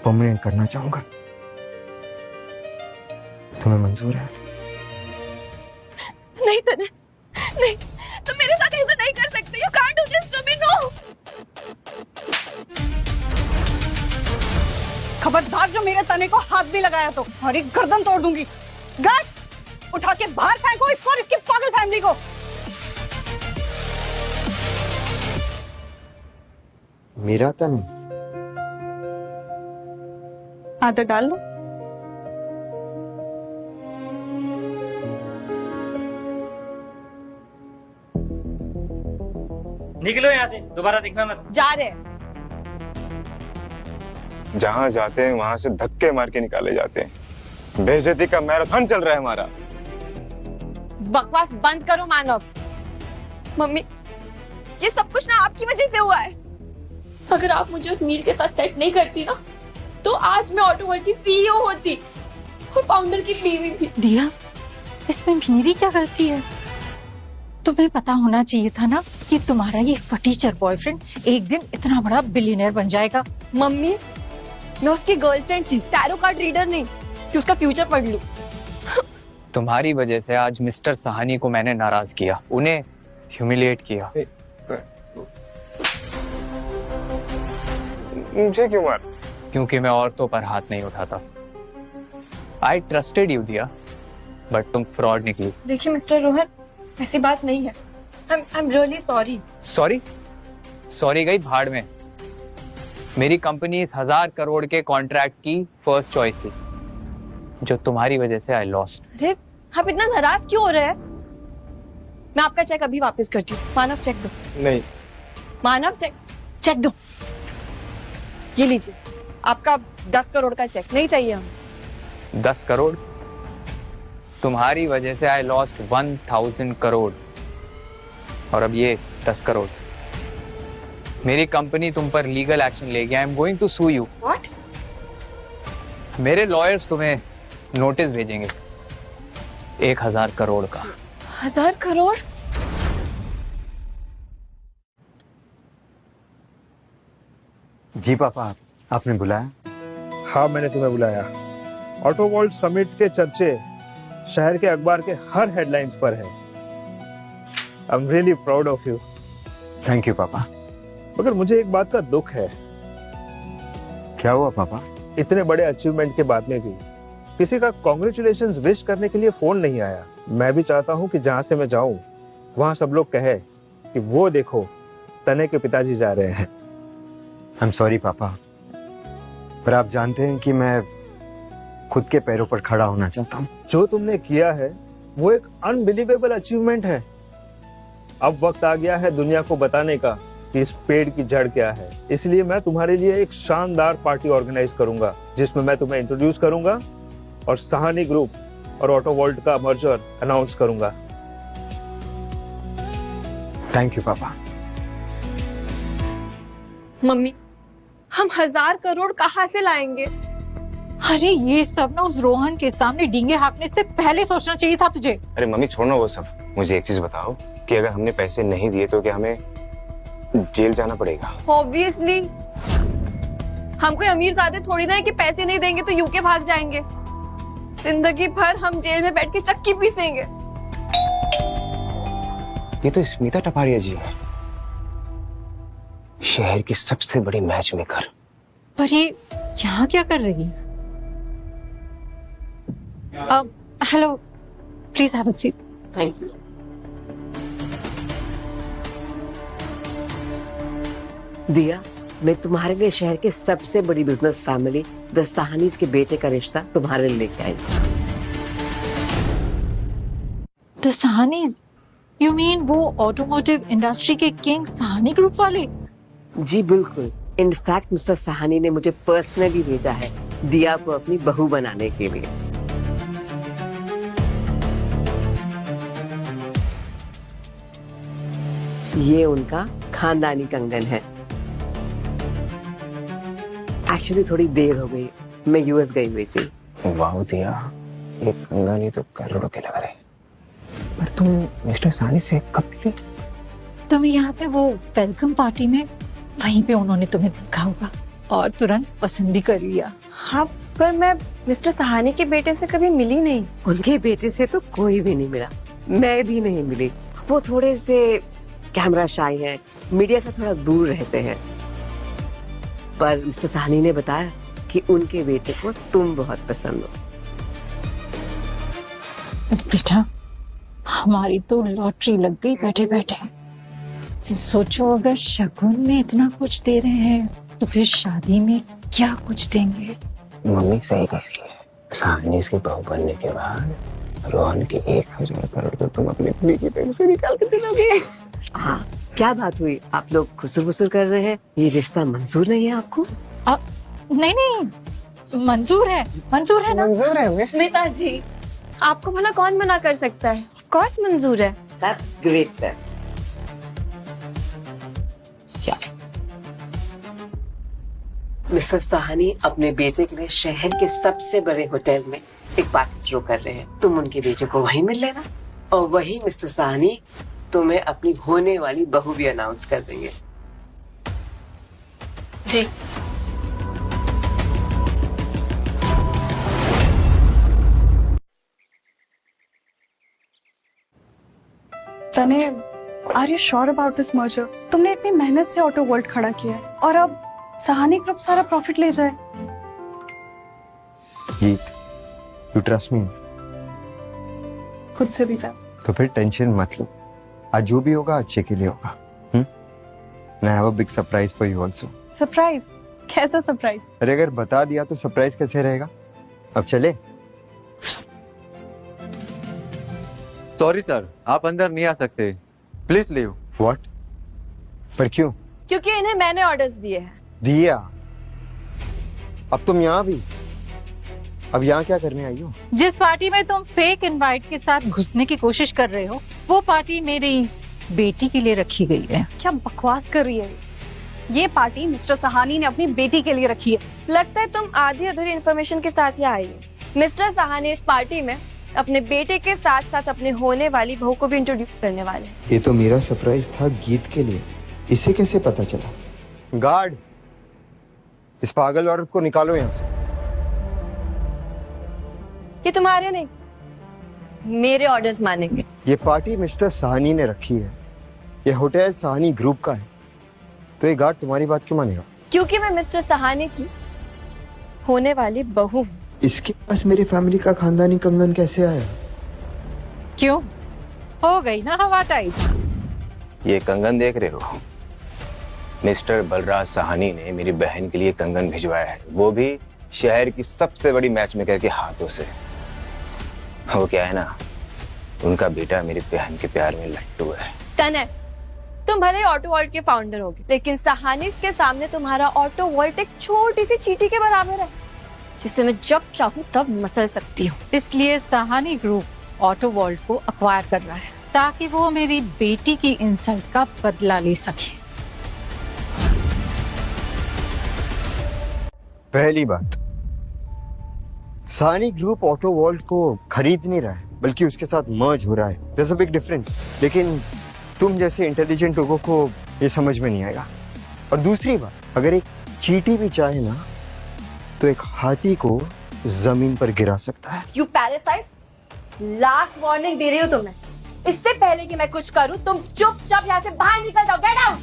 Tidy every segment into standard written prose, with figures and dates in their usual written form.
Permanent करना चाहूंगा। तुम्हें मंजूर है? नहीं तने, नहीं, तुम मेरे साथ ऐसा नहीं कर सकते। You can't do this to me, no. खबरदार जो मेरे तने को हाथ भी लगाया तो हमारी गर्दन तोड़ दूंगी। गार्ड, उठा के बाहर फेंको इसको और इसकी पागल फैमिली को। मेरा तन? आदत डाल लो। निकलो यहाँ से, दोबारा दिखना मत। जा रहे। जहां जाते हैं वहां से धक्के मार के निकाले जाते हैं। बेइज्जती का मैराथन चल रहा है हमारा। बकवास बंद करो मानव। मम्मी, ये सब कुछ ना आपकी वजह से हुआ है। अगर आप मुझे उस मीर के साथ सेट नहीं करती ना, तो आज मैं ऑटोवर्ल्ड की सीईओ होती और फाउंडर की बीवी भी। दिया, इसमें मेरी क्या गलती है? तुम्हें पता होना चाहिए था ना कि तुम्हारा ये फटीचर बॉयफ्रेंड एक दिन इतना बड़ा बिलियनर बन जाएगा। मम्मी, मैं उसकी गर्लफ्रेंड थी, टैरो कार्ड रीडर नहीं कि उसका फ्यूचर पढ़ लूं। तुम्हारी वजह से आज मिस्टर सहानी को मैंने नाराज किया, उन्हें ह्यूमिलिएट किया। मुझे क्यों मार? क्योंकि मैं औरतों पर हाथ नहीं उठाता। आई ट्रस्टेड यू दिया, बट तुम फ्रॉड निकली। देखिए मिस्टर रोहन, ऐसी बात नहीं है। I'm really sorry. Sorry? Sorry गई भाड़ में। मेरी कंपनी इस 1000 करोड़ के कॉन्ट्रैक्ट की फर्स्ट चॉइस थी, जो तुम्हारी वजह से आई लॉस्ट। अरे आप इतना नाराज क्यों हो रहे हैं? मैं आपका चेक अभी वापस करती हूँ। मानव चेक दो। नहीं। मानव चेक दो। ये लीजिए, आपका 10 करोड़ का चेक। नहीं चाहिए हमें। 10 करोड़? तुम्हारी वजह से आई लॉस्ट 1000 करोड़, और अब ये 10 करोड़। मेरी कंपनी तुम पर लीगल एक्शन लेगी। I am going to sue you. What? मेरे लॉयर्स तुम्हें नोटिस भेजेंगे 1000 करोड़ का। 1000 करोड़? जी पापा, आपने बुलाया? हाँ, मैंने तुम्हें बुलाया। ऑटो वर्ल्ड समिट के चर्चे शहर के अखबार के हर हेडलाइंस पर है। I am really proud of you. Thank you पापा। मगर मुझे एक बात का दुख है। क्या हुआ पापा? इतने बड़े अचीवमेंट के बाद में भी किसी का कॉन्ग्रेचुलेशंस विश करने के लिए फोन नहीं आया। मैं भी चाहता हूँ कि जहाँ से मैं जाऊँ वहाँ सब लोग कहे कि वो देखो, तने के पिताजी जा रहे हैं। आई एम सॉरी पापा, पर आप जानते हैं कि मैं खुद के पैरों पर खड़ा होना चाहता हूँ। जो तुमने किया है वो एक अनबिलीवेबल अचीवमेंट है। अब वक्त आ गया है दुनिया को बताने का कि इस पेड़ की जड़ क्या है। इसलिए मैं तुम्हारे लिए एक शानदार पार्टी ऑर्गेनाइज करूंगा, जिसमें मैं तुम्हें इंट्रोड्यूस करूंगा और सहानी ग्रुप और ऑटो वर्ल्ड का मर्जर अनाउंस करूंगा। थैंक यू पापा। मम्मी, हम 1000 करोड़ कहाँ से लाएंगे? अरे ये सब ना उस रोहन के सामने डींगे हाँकने से पहले सोचना चाहिए था तुझे। अरे मम्मी छोड़ना वो सब। मुझे एक चीज बताओ कि अगर हमने पैसे नहीं दिए तो क्या हमें जेल जाना पड़ेगा? ऑब्वियसली। हम कोई अमीरजादे थोड़ी ना है कि पैसे नहीं देंगे तो यूके भाग जाएंगे। जिंदगी भर हम जेल में बैठ के चक्की पीसेंगे। ये तो स्मिता टपारिया जी है, शहर की सबसे बड़ी मैच मेकर। पर ये यहाँ क्या कर रही है? Hello, please have a seat. Thank you. दिया, मैं तुम्हारे लिए शहर के सबसे बड़ी बिजनेस फैमिली द सहानीज के बेटे का रिश्ता तुम्हारे लिए लेके आई। द सहानीज? यू मीन वो ऑटोमोटिव इंडस्ट्री के किंग सहानी ग्रुप वाले? जी बिल्कुल। इनफैक्ट मिस्टर सहानी ने मुझे पर्सनली भेजा है दिया को अपनी बहू बनाने के लिए। ये उनका खानदानी कंगन है। एक्चुअली थोड़ी देर हो गई, मैं यूएस गई हुई थी। वाह दिया, ये कंगन ही तो करोड़ों के लग रहे। पर तुम मिस्टर सहानी से कब मिली? तुम्हें याद है वो वेलकम पार्टी में? वहीं पे उन्होंने तुम्हें देखा होगा। और तुरंत पसंद भी कर लिया। हाँ, पर मैं मिस्टर सहानी के बेटे से कभी मिली नहीं। उनके बेटे से तो कोई भी नहीं मिला, मैं भी नहीं मिली। वो थोड़े से कैमरा शाई हैं, मीडिया से थोड़ा दूर रहते हैं। पर मिस्टर साहनी ने बताया कि उनके बेटे को तुम बहुत पसंद हो। बेटा, हमारी तो लॉटरी लग गई बैठे बैठे। सोचो अगर शगुन में इतना कुछ दे रहे हैं तो फिर शादी में क्या कुछ देंगे। मम्मी सही कह रही है। साहनीज की बहू बनने के बाद रोहन के 1000 करोड़ तो तुम अपने पी की बैंक से निकाल के दिलोगे। हाँ, क्या बात हुई? आप लोग खुसर-फुसर कर रहे हैं? ये रिश्ता मंजूर नहीं है आपको? नहीं नहीं, मंजूर है ना। मंजूर है मिस। स्मिता जी, आपको भला कौन मना कर सकता है? ऑफ कोर्स मंजूर है। That's great then. Mister Sahni अपने बेटे के लिए शहर के सबसे बड़े होटल में एक पार्टी थ्रो कर रहे हैं। तुम उनके बेटे को वहीं मिल लेना और वही मिस्टर साहनी तुम्हें अपनी होने वाली बहू भी अनाउंस कर देंगे। जी। तने, are you sure about this merger? तुमने इतनी मेहनत से ऑटो वर्ल्ड खड़ा किया है और अब सहानी ग्रुप सारा प्रॉफिट ले जाए। गीत, यू ट्रस्ट मी? खुद से भी ज्यादा। तो फिर टेंशन मत लो, आज जो भी होगा अच्छे के लिए होगा। I have a big surprise for you also. Surprise? कैसा सरप्राइज? अरे अगर बता दिया तो सरप्राइज कैसे रहेगा? अब चले? सॉरी सर, आप अंदर नहीं आ सकते, प्लीज लीव। व्हाट? पर क्यों? क्योंकि इन्हें मैंने ऑर्डर्स दिए हैं। दिया? अब तुम यहाँ भी? अब यहाँ क्या करने आई हो? जिस पार्टी में तुम फेक इनवाइट के साथ घुसने की कोशिश कर रहे हो, वो पार्टी मेरी बेटी के लिए रखी गई है। क्या बकवास कर रही है? ये पार्टी मिस्टर सहानी ने अपनी बेटी के लिए रखी है। लगता है तुम आधी अधूरी इन्फॉर्मेशन के साथ ही आई हो। मिस्टर सहानी इस पार्टी में अपने बेटे के साथ साथ अपने होने वाली बहू को भी इंट्रोड्यूस करने वाले हैं। ये तो मेरा सरप्राइज था गीत के लिए, इसे कैसे पता चला? गार्ड, इस पागल औरत को निकालो यहाँ से। ये तुम्हारे नहीं, मेरे ऑर्डर्स मानेंगे। ये पार्टी मिस्टर साहनी ने रखी है, ये होटल साहनी ग्रुप का है, तो ये गार्ड तुम्हारी बात क्यों मानेगा? क्योंकि मैं मिस्टर सहानी की होने वाली बहू हूँ। इसके पास मेरी फैमिली का खानदानी कंगन कैसे आया? क्यों? हो गई ना हवा टाइट। ये कंगन देख रहे हो? मिस्टर बलराज साहनी ने मेरी बहन के लिए कंगन भिजवाया है, वो भी शहर की सबसे बड़ी मैच मेकर के हाथों से। वो क्या है ना, उनका बेटा मेरी बहन के प्यार में लट्टू है। तने, तुम भले ऑटो वर्ल्ड के फाउंडर होगे, लेकिन सहानी के सामने तुम्हारा ऑटो वर्ल्ड एक छोटी सी चींटी के बराबर है, जिसे मैं जब चाहूँ तब मसल सकती हूँ। इसलिए सहानी ग्रुप ऑटो वर्ल्ड को अक्वायर कर रहा है ताकि वो मेरी बेटी की इंसल्ट का बदला ले सके। पहली बात, साहनी ग्रुप ऑटो वर्ल्ड को खरीद नहीं रहा है, बल्कि उसके साथ मर्ज हो रहा है। There's a big difference। लेकिन तुम जैसे इंटेलिजेंट लोगों को ये समझ में नहीं आएगा। और दूसरी बात, अगर एक चींटी भी चाहे ना तो एक हाथी को जमीन पर गिरा सकता है। यू पैरासाइट, लास्ट वार्निंग दे रही हूँ तुम्हें। इससे पहले कि मैं कुछ करूँ, तुम चुपचाप यहाँ से बाहर निकल जाओ। Get out.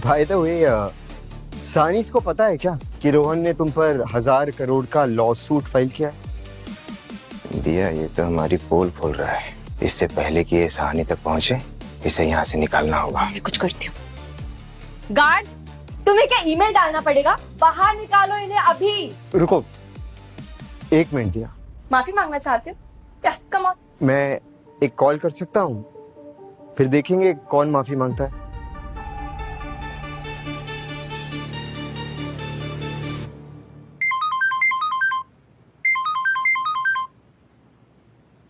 By the way, Sahni को पता है क्या कि रोहन ने तुम पर 1000 करोड़ का लॉ सूट फाइल किया है? दिया, ये तो हमारी पोल खोल रहा है। इससे पहले कि ये साहनी तक पहुंचे, इसे यहाँ से निकालना होगा। मैं कुछ करती हूँ। गार्ड, तुम्हें क्या ईमेल डालना पड़ेगा? बाहर निकालो इन्हें अभी। रुको, 1 मिनट दिया। माफी मांगना चाहते हो? क्या? Come on. मैं एक कॉल कर सकता हूँ, फिर देखेंगे कौन माफी मांगता है।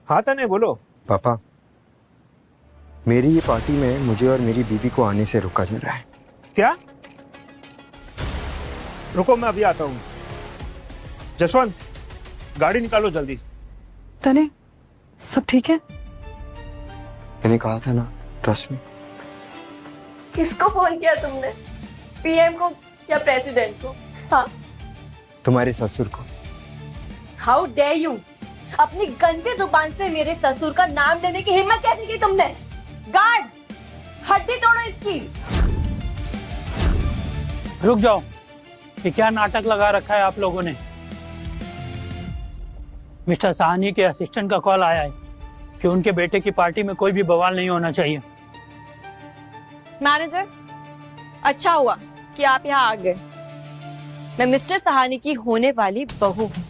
हाँ तने, बोलो। पापा, मेरी ये पार्टी में मुझे और मेरी बीबी को आने से रोका जा रहा है। क्या? रुको, मैं अभी आता हूँ। जसवंत, गाड़ी निकालो जल्दी। तने, सब ठीक है? मैंने कहा था ना, ट्रस्ट मी। किसको फोन किया तुमने? पीएम को या प्रेसिडेंट को? हाँ, तुम्हारे ससुर को। How dare you! अपनी गंदी जुबान से मेरे ससुर का नाम लेने की हिम्मत कैसे की तुमने? गार्ड, हड्डी तोड़ो इसकी। रुक जाओ, ये क्या नाटक लगा रखा है आप लोगों ने? मिस्टर साहनी के असिस्टेंट का कॉल आया है कि उनके बेटे की पार्टी में कोई भी बवाल नहीं होना चाहिए। मैनेजर, अच्छा हुआ कि आप यहाँ आ गए। मैं मिस्टर सहानी की होने वाली बहू हूँ।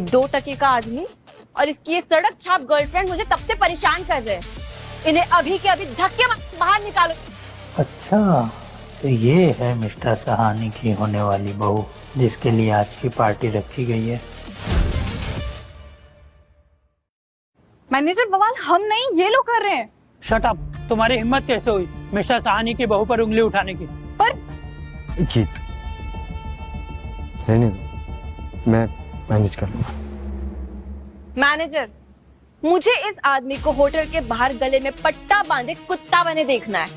2 टके का आदमी और इसकी ये सड़क छाप गर्लफ्रेंड मुझे तब से परेशान कर रहे हैं। इन्हें अभी के अभी धक्के मार बाहर निकालो। अच्छा, तो ये है मिस्टर सहानी की होने वाली बहू जिसके लिए आज की पार्टी रखी गई है। मैनेजर, बवाल हम नहीं, ये लोग कर रहे हैं। Shut up! तुम्हारी हिम्मत कैसे हुई मिस्टर सहानी की बहू पर उंगली उठाने की? पर गीत, रहने दो, मैं मैनेज कर लूंगा। मैनेजर, मुझे इस आदमी को होटल के बाहर गले में पट्टा बांधे कुत्ता बने देखना है।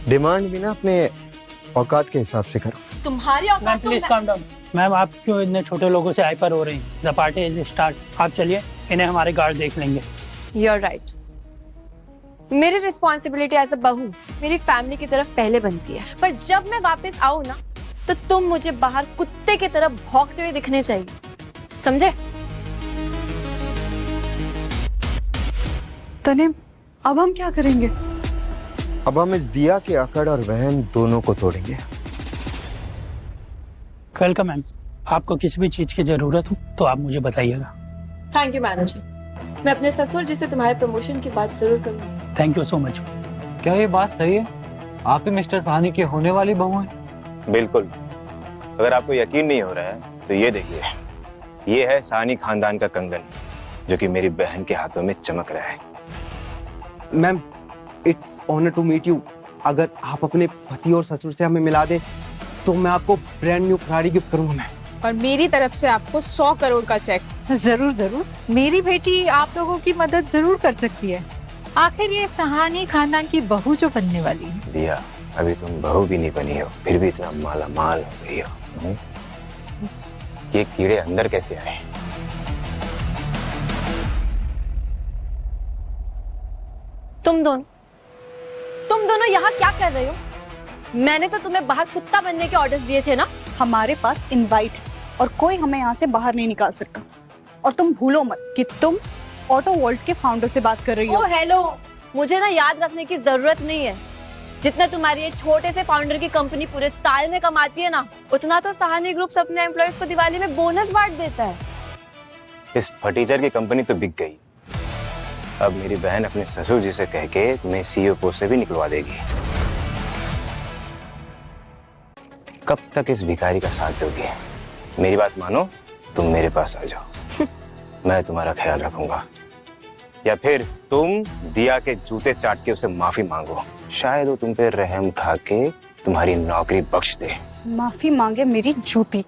डिमांड भी ना अपने औकात के हिसाब से करो। तुम्हारी मैम औकात तो प्लीज काम डाउन। मैम, आप क्यों इतने छोटे लोगों से हाइपर हो रही हैं? The party is start. आप चलिए, इन्हें हमारे गार्ड देख लेंगे। You're right. मेरी रिस्पॉन्सिबिलिटी एज अ बहू मेरी फैमिली की तरफ पहले बनती है, पर जब मैं वापस आऊँ ना तो तुम मुझे बाहर कुत्ते की तरफ भौंकते हुए दिखने चाहिए, समझे? तने, अब हम क्या करेंगे? अब हम इस दिया के अकड़ और वहन दोनों को तोड़ेंगे। Welcome ma'am. आपको किसी भी चीज की जरूरत हो तो आप मुझे बताइएगा। Thank you manager. मैं अपने ससुर जी से तुम्हारे प्रमोशन की बात जरूर करूंगी। Thank you so much. क्या ये बात सही है? आप ही मिस्टर सहानी की होने वाली बहू हैं? बिल्कुल। अगर आपको यकीन नहीं हो रहा है तो ये देखिए, ये है सहानी खानदान का कंगन जो कि मेरी बहन के हाथों में चमक रहा है। Ma'am, it's honour to meet you. अगर आप अपने पति और ससुर से हमें मिला दे तो मैं आपको ब्रांड न्यू फरारी गिफ्ट करूंगा मैम। और मेरी तरफ से आपको 100 करोड़ का चेक। जरूर जरूर, मेरी बेटी आप लोगों की मदद जरूर कर सकती है। आखिर ये सहानी खानदान की बहू जो बनने वाली है। दिया, अभी तुम बहू भी नहीं बनी हो, फिर भी इतना माला माल हो गई हो। ये कीड़े अंदर कैसे आए? तुम दोनों यहाँ क्या कर रहे हो? मैंने तो तुम्हें बाहर कुत्ता बनने के ऑर्डर्स दिए थे ना। हमारे पास इनवाइट है और कोई हमें यहाँ से बाहर नहीं निकाल सकता। और तुम भूलो मत कि तुम ऑटो वर्ल्ड के फाउंडर से बात कर रही हो। ओ हेलो, मुझे ना याद रखने की जरूरत नहीं है। जितना तुम्हारी ये छोटे से फाउंडर की कंपनी पूरे साल में कमाती है ना, उतना तो सहानी ग्रुप अपने एम्प्लॉयज को दिवाली में बोनस बांट देता है। इस फटीचर की कंपनी तो बिक गई। अब मेरी बहन अपने ससुर जी से कह के तुम्हें सीईओ पोस्ट से भी निकलवा देगी। कब तक इस भिखारी का साथ दोगी? मेरी बात मानो, तुम मेरे पास आ जाओ, मैं तुम्हारा ख्याल रखूंगा। या फिर तुम दिया के जूते चाट के उसे माफी मांगो, शायद वो तुम पे रहम खा के तुम्हारी नौकरी बख्श दे। माफी मांगे मेरी जूती।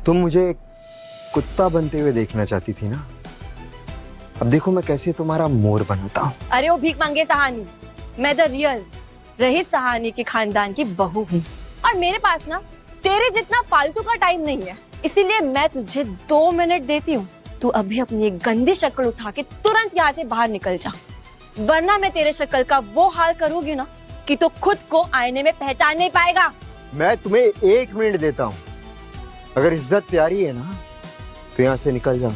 तुम मुझे कुत्ता बनते हुए देखना चाहती थी ना, अब देखो मैं कैसे तुम्हारा मोर बनाता हूँ। अरे वो भीख मांगे सहानी, मैं द रियल रहीस सहानी के खानदान की बहू हूँ और मेरे पास ना तेरे जितना फालतू का टाइम नहीं है। इसीलिए मैं तुझे 2 मिनट देती हूँ। तू अभी अपनी एक गंदी शक्ल उठा के तुरंत यहाँ से बाहर निकल जा, वरना मैं तेरे शक्ल का वो हाल करूंगी ना कि तू खुद को आईने में पहचान नहीं पाएगा। मैं तुम्हें 1 मिनट देता हूँ, अगर इज्जत प्यारी है ना तो यहाँ से निकल जाओ,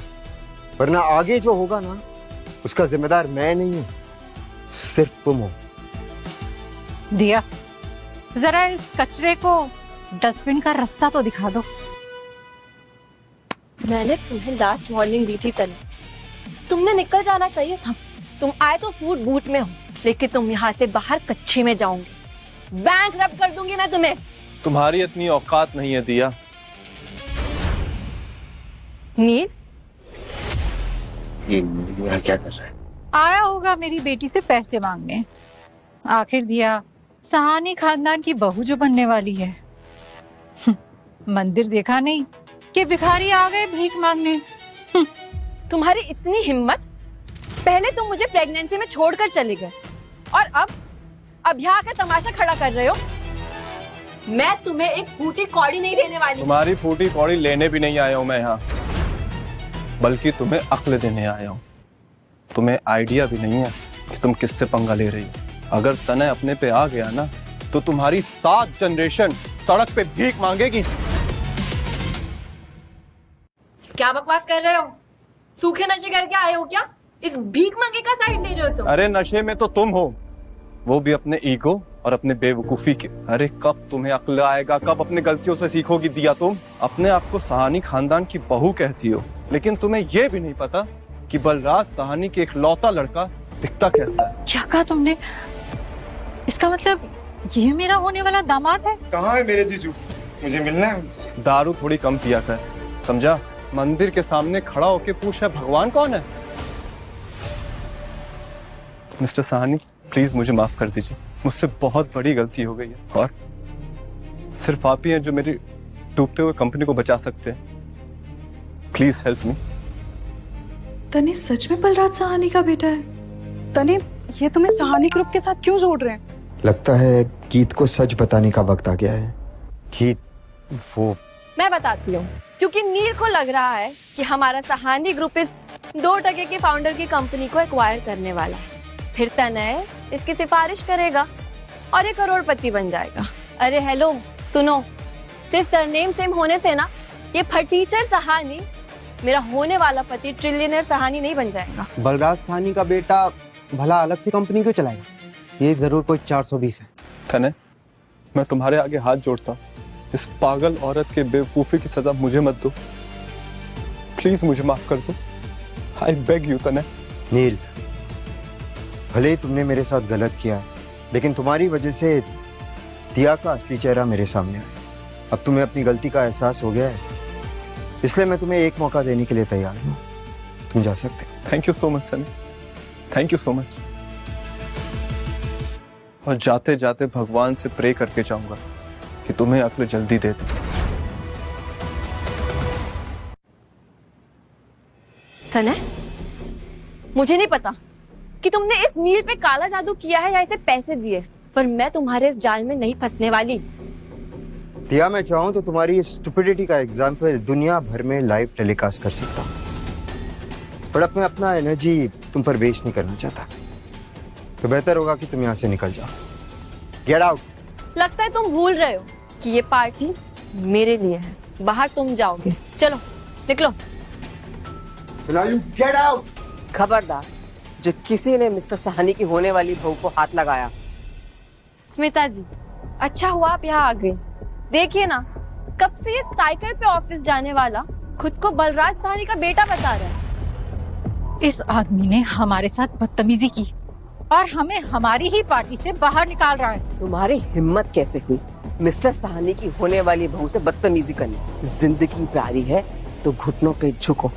वरना आगे जो होगा ना उसका जिम्मेदार मैं नहीं हूँ, सिर्फ तुम हो। दिया, जरा इस कचरे को डस्टबिन का रास्ता तो दिखा दो। मैंने तुम्हें लास्ट वार्निंग दी थी तनु, तुमने निकल जाना चाहिए था। तुम आए तो सूट बूट में हो, लेकिन तुम यहाँ से बाहर कच्चे में जाओगे। बैंक रब कर दूंगी मैं तुम्हें। तुम्हारी इतनी औकात नहीं है दिया। नील, ये क्या कर रहा है? आया होगा मेरी बेटी से पैसे मांगने। आखिर दिया सहानी खानदान की बहू जो बनने वाली है। मंदिर देखा नहीं कि भिखारी आ गए भीख मांगने। तुम्हारी इतनी हिम्मत! पहले तुम मुझे प्रेगनेंसी में छोड़कर चले गए और अब अब यहाँ का तमाशा खड़ा कर रहे हो? मैं तुम्हें एक फूटी कौड़ी नहीं देने वाली। तुम्हारी फूटी कौड़ी लेने भी नहीं आया हूँ मैं यहाँ, बल्कि तुम्हें अक्ल देने आया हूँ। तुम्हें आइडिया भी नहीं है कि तुम किससे पंगा ले रही हो। अगर तनय अपने पे आ गया ना तो तुम्हारी 7 जनरेशन सड़क पे भीख मांगेगी। क्या बकवास कर रहे हो? सूखे नशे करके आए हो क्या? इस भीख मांगे का साइड ले रहे हो तुम? अरे नशे में तो तुम हो, वो भी अपने ईगो और अपने बेवकूफी के। अरे कब तुम्हें अक्ल आएगा, कब अपने गलतियों से सीखोगी दिया? तुम अपने आप को सहानी खानदान की बहू कहती हो, लेकिन तुम्हें यह भी नहीं पता कि बलराज सहानी के इकलौता लड़का दिखता कैसा है। क्या कहा तुमने? इसका मतलब ये मेरा होने वाला दामाद है? कहाँ है मेरे जीजू? मुझे मिलना है उनसे। दारू थोड़ी कम पिया कर, समझा? मंदिर के सामने खड़ा होके पूछा भगवान कौन है? मिस्टर सहानी, प्लीज मुझे माफ कर दीजिए, मुझसे बहुत बड़ी गलती हो गई है और सिर्फ आप ही हैं जो मेरी डूबते हुए कंपनी को बचा सकते हैं। Please help me. तने सच में बलराज सहानी का बेटा है? तने ये तुम्हें सहानी ग्रुप के साथ क्यों जोड़ रहे हैं? लगता है गीत को सच बताने का वक्त आ गया है। गीत वो मैं बताती हूँ, क्योंकि नील को लग रहा है कि हमारा सहानी ग्रुप इस 2% के फाउंडर की कंपनी को एक्वायर करने वाला है। फिर तनय इसकी सिफारिश करेगा और एक करोड़पति बन जाएगा। अरे हेलो सुनो, सिर्फ सरनेम सेम होने से ना ये फटीचर सहानी मेरा होने वाला पति ट्रिलियनर सहानी नहीं बन जाएगा। बलराज सहानी का बेटा भला अलग से कंपनी क्यों चलाएगा? ये जरूर कोई 420 है। तनय, मैं तुम्हारे आगे हाथ जोड़ता हूँ, इस पागल औरत के बेवकूफी की सजा मुझे मत दो। प्लीज मुझे माफ कर दो। आई बेग यू तनय। नील, भले ही तुमने मेरे साथ गलत किया है, लेकिन तुम्हारी वजह से दिया का असली चेहरा मेरे सामने आया। अब तुम्हें अपनी गलती का एहसास हो गया है, इसलिए मैं तुम्हें एक मौका देने के लिए तैयार हूँ। तुम जा सकते हो। Thank you so much Sunny, thank you so much. और जाते जाते भगवान से प्रे करके जाऊंगा कि तुम्हें अक्ल जल्दी दे दे। तनय, मुझे नहीं पता कि तुमने इस नील पे काला जादू किया है या इसे पैसे दिए, पर मैं तुम्हारे इस जाल में नहीं फंसने वाली। दिया, मैं चाहूँ तो तुम्हारी स्टुपिडिटी का एग्जाम्पल दुनिया भर में लाइव टेलीकास्ट कर सकता हूँ, पर अब मैं अपना एनर्जी तुम पर वेस्ट नहीं करना चाहता, तो बेहतर होगा कि तुम यहाँ से निकल जाओ। Get out. लगता है तुम भूल रहे हो कि ये पार्टी मेरे लिए है, बाहर तुम जाओगे। चलो निकलो। Get out. खबरदार जो किसी ने मिस्टर सहानी की होने वाली बहू को हाथ लगाया। स्मिता जी, अच्छा हुआ आप यहाँ आ गई। देखिए ना, कब से ये साइकिल पे ऑफिस जाने वाला खुद को बलराज सहानी का बेटा बता रहा है। इस आदमी ने हमारे साथ बदतमीजी की और हमें हमारी ही पार्टी से बाहर निकाल रहा है। तुम्हारी हिम्मत कैसे हुई मिस्टर सहानी की होने वाली बहू से बदतमीजी करनी? जिंदगी प्यारी है तो घुटनों पे झुको,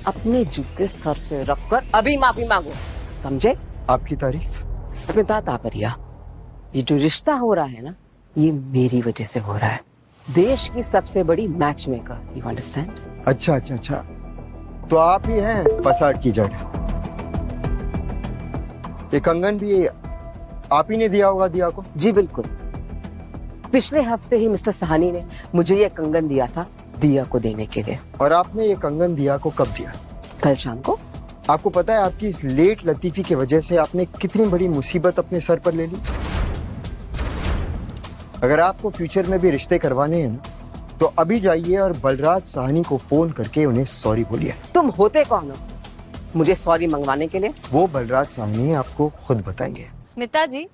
अपने जूते सर पे रखकर अभी माफी मांगो, समझे? आपकी तारीफ। स्मिता तापरिया, ये जो रिश्ता हो रहा है ना, ये मेरी वजह से हो रहा है। देश की सबसे बड़ी मैच मेकर, यू अंडरस्टैंड? अच्छा अच्छा अच्छा, तो आप ही हैं फसाद की जड़। ये कंगन भी आप ही ने दिया होगा दिया को? जी बिल्कुल। पिछले हफ्ते ही मिस्टर सहानी ने मुझे ये कंगन दिया था दिया को देने के लिए। और आपने ये कंगन दिया को कब दिया? कल शाम को। आपको पता है आपकी इस लेट लतीफी की वजह से आपने कितनी बड़ी मुसीबत अपने सर पर ले ली? अगर आपको फ्यूचर में भी रिश्ते करवाने हैं ना, तो अभी जाइए और बलराज सहानी को फोन करके उन्हें सॉरी बोलिए। तुम होते कौन हो मुझे सॉरी मंगवाने के लिए? वो बलराज सहानी आपको खुद बताएंगे। स्मिता जी,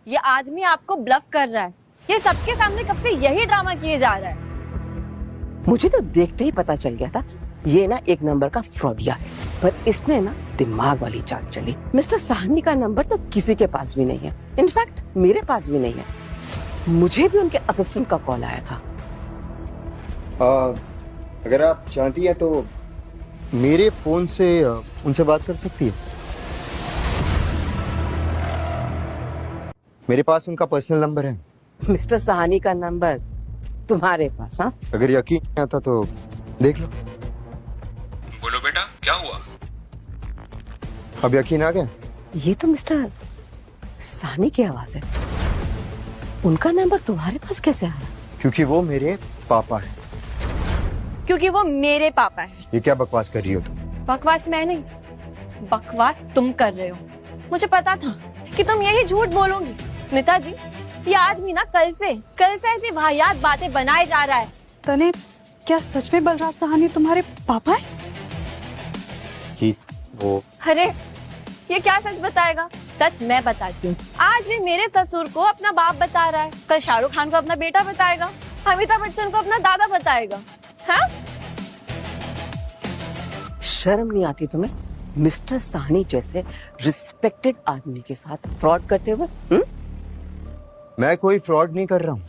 ये आदमी आपको ब्लफ कर रहा है। ये सबके सामने कब से यही ड्रामा किए जा रहा है। मुझे तो देखते ही पता चल गया था ये ना एक नंबर का फ्रॉडिया है, पर इसने ना दिमाग वाली चाल चली। मिस्टर सहानी का नंबर तो किसी के पास भी नहीं है, इनफैक्ट मेरे पास भी नहीं है। मुझे भी उनके असिस्टेंट का कॉल आया था। अगर आप चाहती हैं तो मेरे फोन से उनसे बात कर सकती है। मेरे पास उनका पर्सनल नंबर है। मिस्टर सहानी का नंबर तुम्हारे पास? हाँ, अगर यकीन नहीं आता तो देख लो। बोलो बेटा, क्या हुआ? अब यकीन आ गया? ये तो मिस्टर सानी की आवाज है। उनका नंबर तुम्हारे पास कैसे आया? क्योंकि वो मेरे पापा है। क्योंकि वो मेरे पापा है। ये क्या बकवास कर रही हो तुम? बकवास मैं नहीं, बकवास तुम कर रहे हो। मुझे पता था कि तुम यही झूठ बोलोगी। स्मिता जी, ये आदमी ना कल से ऐसी वाहियात बातें बनाए जा रहा है। तने, क्या सच में बलराज सहानी तुम्हारे पापा है? कि वो अरे ये क्या सच बताएगा? सच मैं बताती हूँ। आज ये मेरे ससुर को अपना बाप बता रहा है, कल शाहरुख खान को अपना बेटा बताएगा, अमिताभ बच्चन को अपना दादा बताएगा। हाँ? शर्म नहीं आती तुम्हें मिस्टर साहनी जैसे रिस्पेक्टेड आदमी के साथ फ्रॉड करते हुए? मैं कोई फ्रॉड नहीं कर रहा हूँ।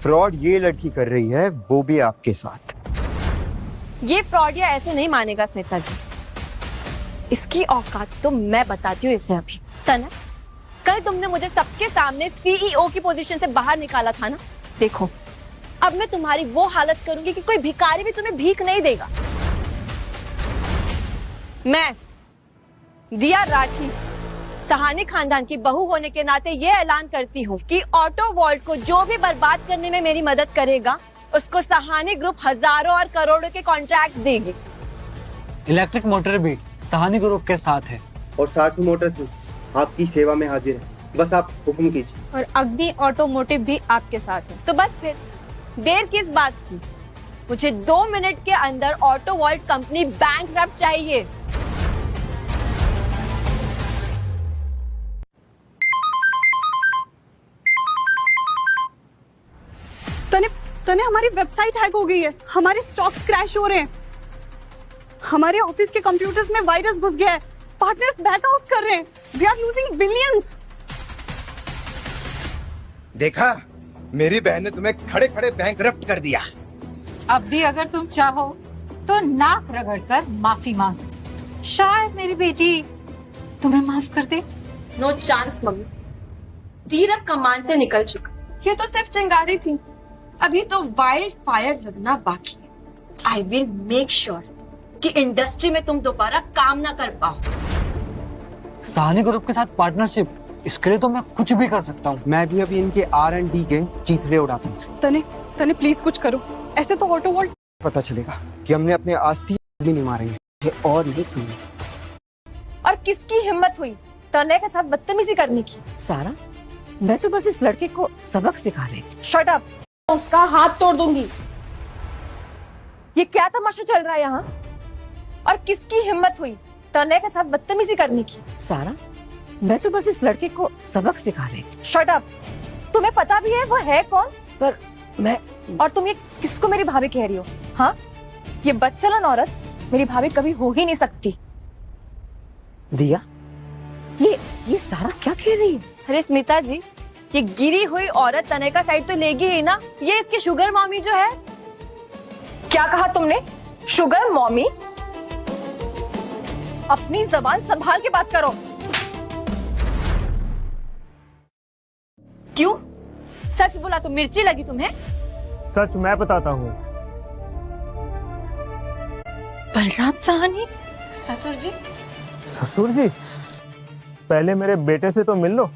फ्रॉड ये लड़की कर रही है, वो भी आपके साथ। ये फ्रॉड या ऐसे नहीं मानेगा स्मिता जी। इसकी औकात तो मैं बताती हूँ इसे अभी। तना, कल तुमने मुझे सबके सामने सीईओ की पोजीशन से बाहर निकाला था ना? देखो, अब मैं तुम्हारी वो हालत करूंगी कि कोई भिखारी भी तुम्हें भीख नहीं देगा। मैं दिया राठी सहानी खानदान की बहू होने के नाते ये ऐलान करती हूँ कि ऑटो वॉल्ट को जो भी बर्बाद करने में मेरी मदद करेगा, उसको सहानी ग्रुप हजारों और करोड़ों के कॉन्ट्रैक्ट देगी। इलेक्ट्रिक मोटर भी सहानी ग्रुप के साथ है और 60 मोटर भी आपकी सेवा में हाजिर है। बस आप हुक्म कीजिए। और अग्नि ऑटोमोटिव भी आपके साथ है। तो बस फिर देर किस बात की? मुझे 2 मिनट के अंदर ऑटो वॉल्ट कंपनी बैंकरप्ट चाहिए। तने, हमारी वेबसाइट हैक हो गई है, हमारे स्टॉक्स क्रैश हो रहे हैं, हमारे ऑफिस के कंप्यूटर्स में वायरस घुस गया है, पार्टनर्स बैक आउट कर रहे हैं, वी आर लूजिंग बिलियंस। देखा, मेरी बहन ने तुम्हें खड़े खड़े बैंकरप्ट कर दिया। अब भी अगर तुम चाहो तो नाक रगड़कर माफी मांग सकते। शायद मेरी बेटी तुम्हें माफ कर दे। No chance mummy. तीर अब कमान से निकल चुका। ये तो सिर्फ चिंगारी थी, अभी तो वाइल्ड फायर लगना बाकी है। आई विल मेक श्योर कि इंडस्ट्री में तुम दोबारा काम ना कर पाओ। सहानी ग्रुप के साथ पार्टनरशिप, इसके लिए तो मैं कुछ भी कर सकता हूँ। मैं भी अभी इनके R&D के चीथड़े उड़ाता हूँ। तने प्लीज कुछ करो, ऐसे तो ऑटो वॉल्ट पता चलेगा कि हमने अपने आस्ती भी नहीं मारे हैं। और नहीं सुनी। और किसकी हिम्मत हुई तने के साथ बदतमीजी करने की? सारा, मैं तो बस इस लड़के को सबक सिखा रही थी। शट अप, उसका हाथ तोड़ दूंगी। ये क्या तमाशा चल रहा है यहाँ? और किसकी हिम्मत हुई तने के साथ बदतमीजी करने की? सारा, मैं तो बस इस लड़के को सबक सिखा रही थी। शट अप, तुम्हें पता भी है वो है कौन? पर मैं, और तुम ये किसको मेरी भाभी कह रही हो? हाँ, ये बदचलन औरत मेरी भाभी कभी हो ही नहीं सकती। दिया, ये सारा क्या कह रही है? अरे स्मिता जी, ये गिरी हुई औरत तने का साइड तो लेगी ही ना। ये इसकी शुगर मॉमी जो है। क्या कहा तुमने? Sugar mommy? अपनी जबान संभाल के बात करो। क्यों? सच बोला तो मिर्ची लगी तुम्हें? सच मैं बताता हूँ। बलराज सहानी? ससुर जी? ससुर जी, पहले मेरे बेटे से तो मिल लो।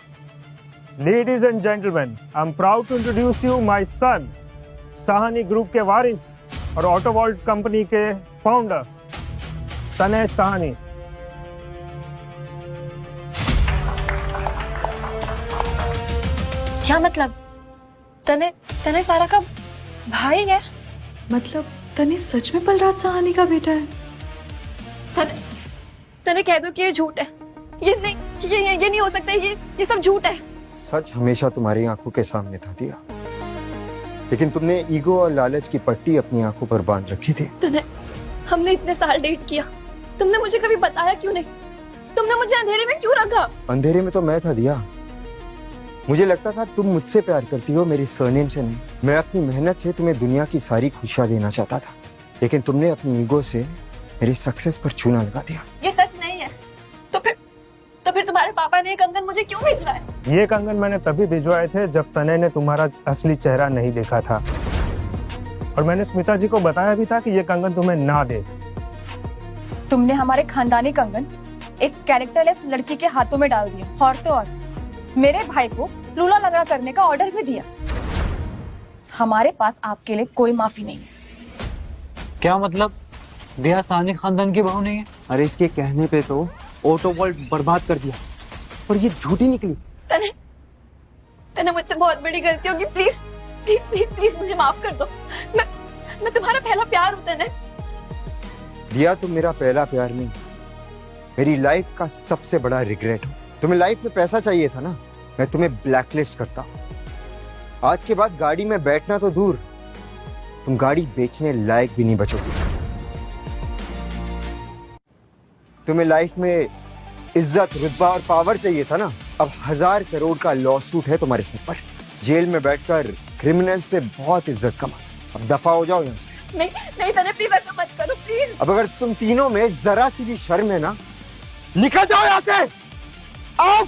Ladies and gentlemen, I'm proud to introduce you my son, Sahani group के वारिस और ऑटो वॉल्ट कंपनी के फाउंडर तने सहानी। क्या मतलब? तने सारा का भाई है? मतलब तने सच में बलराज सहानी का बेटा है? तने कह दो कि ये झूठ है। ये नहीं हो सकता। ये सब झूठ है। सच हमेशा तुम्हारी आंखों के सामने था दिया, लेकिन तुमने ईगो और लालच की पट्टी अपनी आंखों पर बांध रखी थी। हमने इतने साल डेट किया, तुमने मुझे कभी बताया क्यों नहीं? तुमने मुझे अंधेरे में क्यों रखा? अंधेरे में तो मैं था दिया। मुझे लगता था तुम मुझसे प्यार करती हो, मेरी सरनेम से नहीं। मैं अपनी मेहनत से तुम्हें दुनिया की सारी खुशियां देना चाहता था, लेकिन तुमने अपनी ईगो से मेरी सक्सेस पर चूना लगा दिया। ये सच नहीं है। तो फिर तुम्हारे पापा ने ये कंगन मुझे क्यों भिजवाया है? ये कंगन मैंने तभी भिजवाए थे जब तने ने तुम्हारा असली चेहरा नहीं देखा था, और मैंने स्मिता जी को बताया भी था कि ये कंगन तुम्हें ना दे। तुमने हमारे खानदानी कंगन एक कैरेक्टरलेस लड़की के हाथों में डाल दिया, और तो और मेरे भाई को लूला लंगड़ा करने का ऑर्डर भी दिया। हमारे पास आपके लिए कोई माफी नहीं है। क्या मतलब दिया साहनी खानदान की बहू नहीं है? अरे इसके कहने पे तो ऑटो वर्ल्ड बर्बाद कर दिया और ये झूठी निकली। तने मुझसे बहुत बड़ी गलती होगी, प्लीज प्लीज प्लीज प्लीज मुझे माफ कर दो। मैं तुम्हारा पहला प्यार हूं तने। दिया तुम मेरा पहला प्यार नहीं, मेरी लाइफ का सबसे बड़ा रिग्रेट हो। तुम्हें लाइफ में पैसा चाहिए था ना, मैं तुम्हें ब्लैकलिस्ट करता। आज के बाद गाड़ी में बैठना तो दूर, तुम गाड़ी बेचने लायक भी नहीं बचोगे। तुम्हें लाइफ में इज्जत, रुतबा और पावर चाहिए था ना, अब 1000 करोड़ का लॉ सूट है तुम्हारे सिर पर। जेल में बैठकर क्रिमिनल से बहुत इज्जत कमा, अब दफा हो जाओ यहाँ से। नहीं नहीं तने, प्लीज ऐसा मत करो प्लीज। अब अगर तुम तीनों में जरा सी भी शर्म है ना, निकल जाओ यहाँ से। आओ।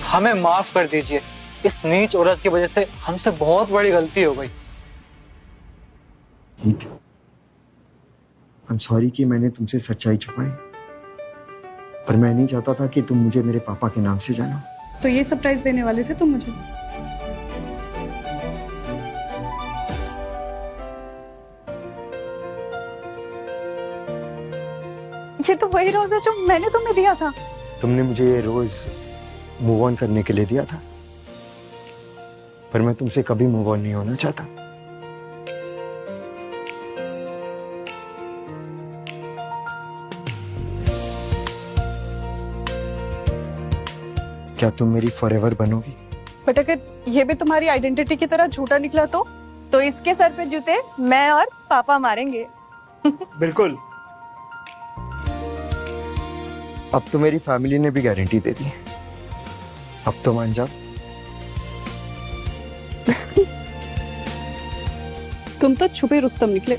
हमें माफ कर दीजिए, इस नीच औरत की वजह से हमसे बहुत बड़ी गलती हो गई। I'm sorry कि मैंने तुमसे सच्चाई छुपाई, पर मैं नहीं चाहता था कि तुम मुझे मेरे पापा के नाम से जानो। तो ये सरप्राइज देने वाले थे तुम मुझे? ये तो वही रोज है जो मैंने तुम्हें दिया था। तुमने मुझे ये रोज मूव ऑन करने के लिए दिया था, पर मैं तुमसे कभी मूव ऑन नहीं होना चाहता। क्या तुम मेरी फॉरएवर बनोगी? बट अगर ये भी तुम्हारी आइडेंटिटी की तरह झूठा निकला तो इसके सर पे जूते मैं और पापा मारेंगे। बिल्कुल। अब तो मेरी फैमिली ने भी गारंटी दे दी, अब तो मान जाओ। तुम तो छुपे रुस्तम निकले।